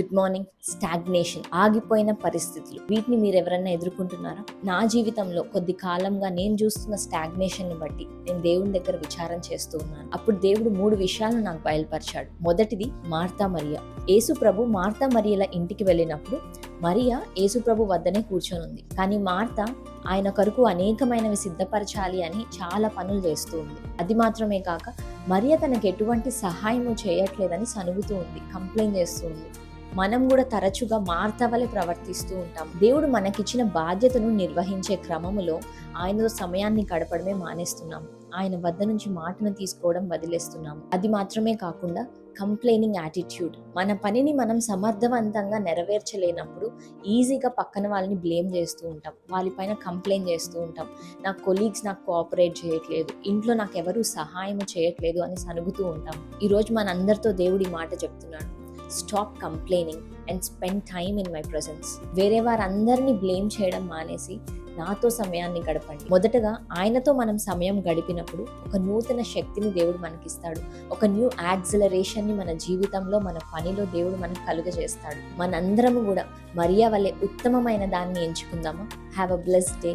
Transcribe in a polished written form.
Good morning. Stagnation, ఆగిపోయిన పరిస్థితులు, వీటిని మీరు ఎవరన్నా ఎదుర్కొంటున్నారా? నా జీవితంలో కొద్ది కాలంగా నేను చూస్తున్న స్టాగ్నేషన్ ని బట్టి నేను దేవుని దగ్గర విచారం చేస్తూ ఉన్నాను. అప్పుడు దేవుడు 3 విషయాలను నాకు బయలుపరిచాడు. మొదటిది మార్తా మరియా. యేసు ప్రభు మార్తా మరియల ఇంటికి వెళ్ళినప్పుడు మరియా యేసు ప్రభు వద్దనే కూర్చొని ఉంది. కానీ మార్తా ఆయన కొరకు అనేకమైనవి సిద్ధపరచాలి అని చాలా పనులు చేస్తూ ఉంది. అది మాత్రమే కాక మరియ తనకు ఎటువంటి సహాయము చేయట్లేదని సనుగుతూ ఉంది, కంప్లైంట్ చేస్తూ ఉంది. మనం కూడా తరచుగా మార్తా వలె ప్రవర్తిస్తూ ఉంటాం. దేవుడు మనకిచ్చిన బాధ్యతను నిర్వహించే క్రమములో ఆయనతో సమయాన్ని గడపడమే మానేస్తున్నాము. ఆయన వద్ద నుంచి మాటను తీసుకోవడం వదిలేస్తున్నాము. అది మాత్రమే కాకుండా కంప్లైనింగ్ యాటిట్యూడ్, మన పనిని మనం సమర్థవంతంగా నెరవేర్చలేనప్పుడు ఈజీగా పక్కన వాళ్ళని బ్లేమ్ చేస్తూ ఉంటాం, వాళ్ళపైన కంప్లైంట్ చేస్తూ ఉంటాం. నా కొలీగ్స్ నాకు కోఆపరేట్ చేయట్లేదు, ఇంట్లో నాకు ఎవరు సహాయం చేయట్లేదు అని సనుగుతూ ఉంటాం. ఈరోజు మనందరితో దేవుడి మాట చెప్తున్నాడు, stop complaining and spend time in my presence. వేరే వారందరినీ బ్లేమ్ చేయడం మానేసి నాతో సమయాన్ని గడపండి. మొదటగా ఆయనతో మనం సమయం గడిపినప్పుడు ఒక నూతన శక్తిని దేవుడు మనకిస్తాడు. ఒక న్యూ యాక్సిలరేషన్ ని మన జీవితంలో, మన పనిలో దేవుడు మనకు కలుగజేస్తాడు. మనందరము కూడా మరియా వలె ఉత్తమమైన దాన్ని ఎంచుకుందామా? Have a blessed day.